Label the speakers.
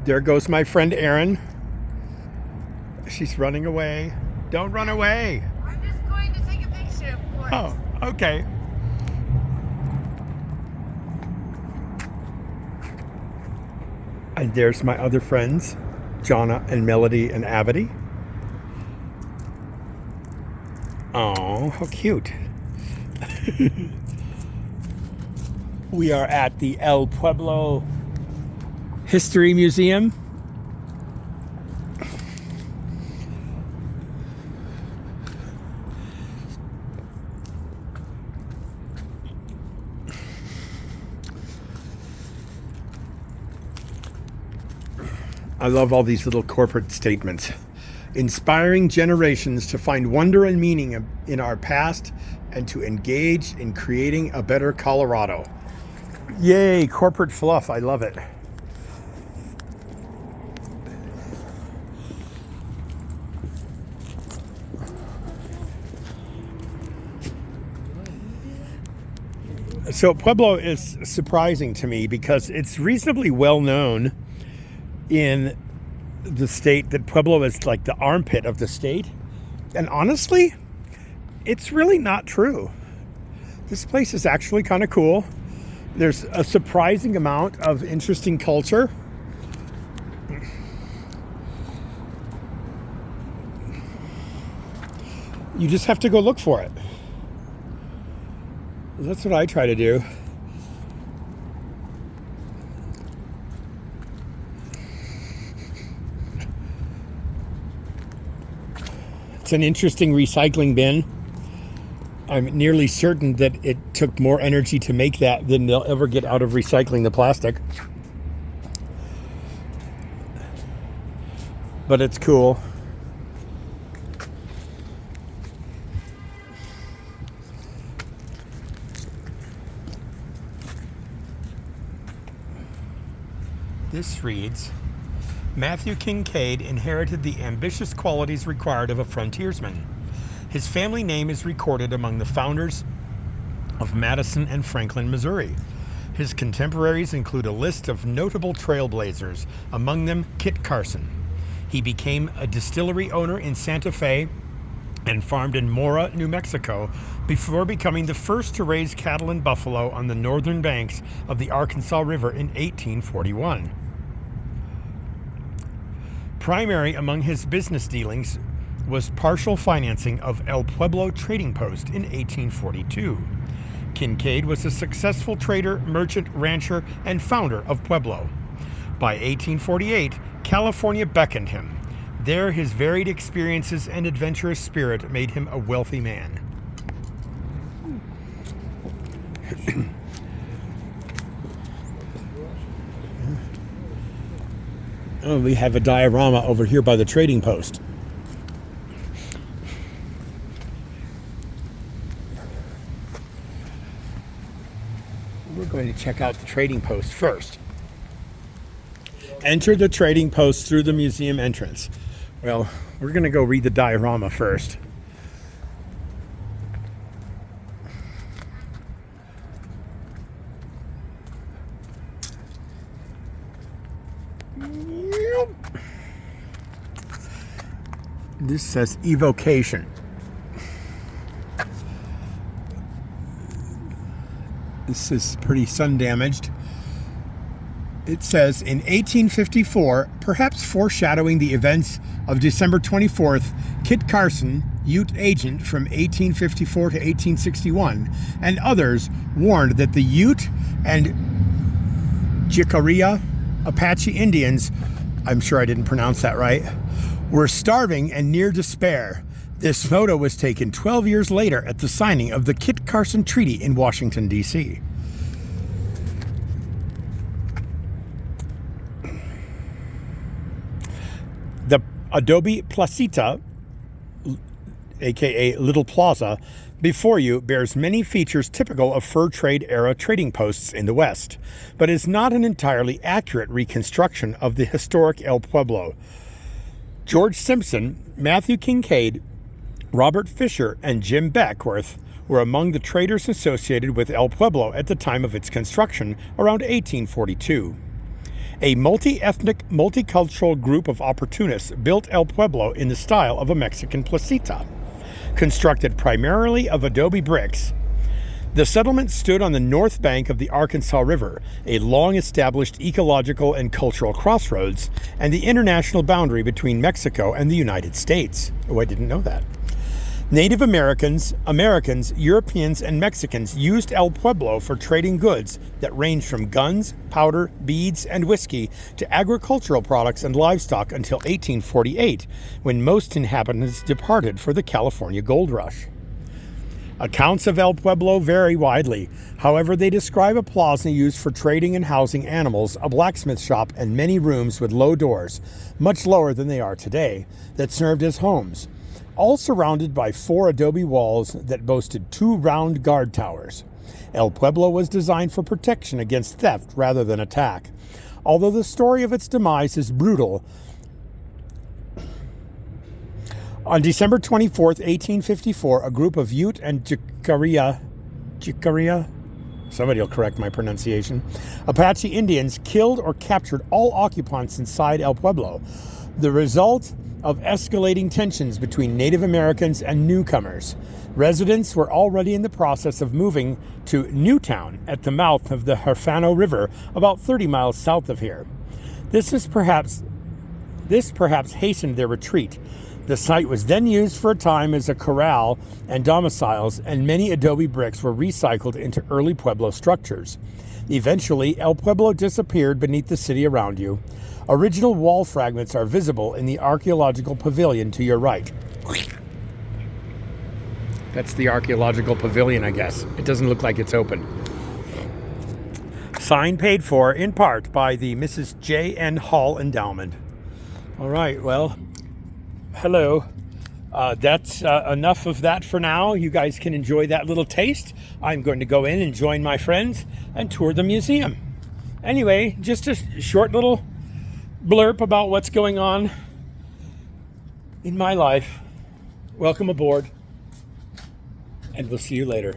Speaker 1: There goes my friend Erin. She's running away. Don't run away.
Speaker 2: I'm just going to take a picture, of course.
Speaker 1: Oh, okay. And there's my other friends, Jonna and Melody and Abity. Oh, how cute. We are at the El Pueblo History Museum. I love all these little corporate statements. Inspiring generations to find wonder and meaning in our past and to engage in creating a better Colorado. Yay, corporate fluff. I love it. So Pueblo is surprising to me because it's reasonably well known in the state that Pueblo is like the armpit of the state. And honestly, it's really not true. This place is actually kind of cool. There's a surprising amount of interesting culture. You just have to go look for it. That's what I try to do. It's an interesting recycling bin. I'm nearly certain that it took more energy to make that than they'll ever get out of recycling the plastic. But it's cool. This reads, Matthew Kincaid inherited the ambitious qualities required of a frontiersman. His family name is recorded among the founders of Madison and Franklin, Missouri. His contemporaries include a list of notable trailblazers, among them Kit Carson. He became a distillery owner in Santa Fe and farmed in Mora, New Mexico, before becoming the first to raise cattle and buffalo on the northern banks of the Arkansas River in 1841. Primary among his business dealings was partial financing of El Pueblo Trading Post in 1842. Kincaid was a successful trader, merchant, rancher, and founder of Pueblo. By 1848, California beckoned him. There, his varied experiences and adventurous spirit made him a wealthy man. Oh, we have a diorama over here by the trading post. We're going to check out the trading post first. Enter the trading post through the museum entrance. Well, we're going to go read the diorama first. This says evocation. This is pretty sun damaged. It says, in 1854, perhaps foreshadowing the events of December 24th, Kit Carson, Ute agent from 1854 to 1861, and others warned that the Ute and Jicarilla Apache Indians, I'm sure I didn't pronounce that right, were starving and near despair. This photo was taken 12 years later at the signing of the Kit Carson Treaty in Washington, D.C. The Adobe Placita, aka Little Plaza, before you bears many features typical of fur trade era trading posts in the West, but is not an entirely accurate reconstruction of the historic El Pueblo. George Simpson, Matthew Kincaid, Robert Fisher, and Jim Beckworth were among the traders associated with El Pueblo at the time of its construction, around 1842. A multi-ethnic, multicultural group of opportunists built El Pueblo in the style of a Mexican placita. Constructed primarily of adobe bricks, the settlement stood on the north bank of the Arkansas River, a long-established ecological and cultural crossroads, and the international boundary between Mexico and the United States. Oh, I didn't know that. Native Americans, Europeans, and Mexicans used El Pueblo for trading goods that ranged from guns, powder, beads, and whiskey to agricultural products and livestock until 1848, when most inhabitants departed for the California gold rush. Accounts of El Pueblo vary widely. However, they describe a plaza used for trading and housing animals, a blacksmith shop, and many rooms with low doors, much lower than they are today, that served as homes, all surrounded by 4 adobe walls that boasted 2 round guard towers. El Pueblo was designed for protection against theft rather than attack. Although the story of its demise is brutal, on December 24, 1854, a group of Ute and Jicarilla, somebody will correct my pronunciation, Apache Indians killed or captured all occupants inside El Pueblo, the result of escalating tensions between Native Americans and newcomers. Residents were already in the process of moving to Newtown at the mouth of the Herfano River, about 30 miles south of here. This perhaps hastened their retreat. The site was then used for a time as a corral and domiciles, and many adobe bricks were recycled into early Pueblo structures. Eventually, El Pueblo disappeared beneath the city around you. Original wall fragments are visible in the archaeological pavilion to your right. That's the archaeological pavilion, I guess. It doesn't look like it's open. Sign paid for, in part, by the Mrs. J. N. Hall Endowment. All right, well, hello. That's enough of that for now. You guys can enjoy that little taste. I'm going to go in and join my friends and tour the museum. Anyway, just a short little blurb about what's going on in my life. Welcome aboard, and we'll see you later.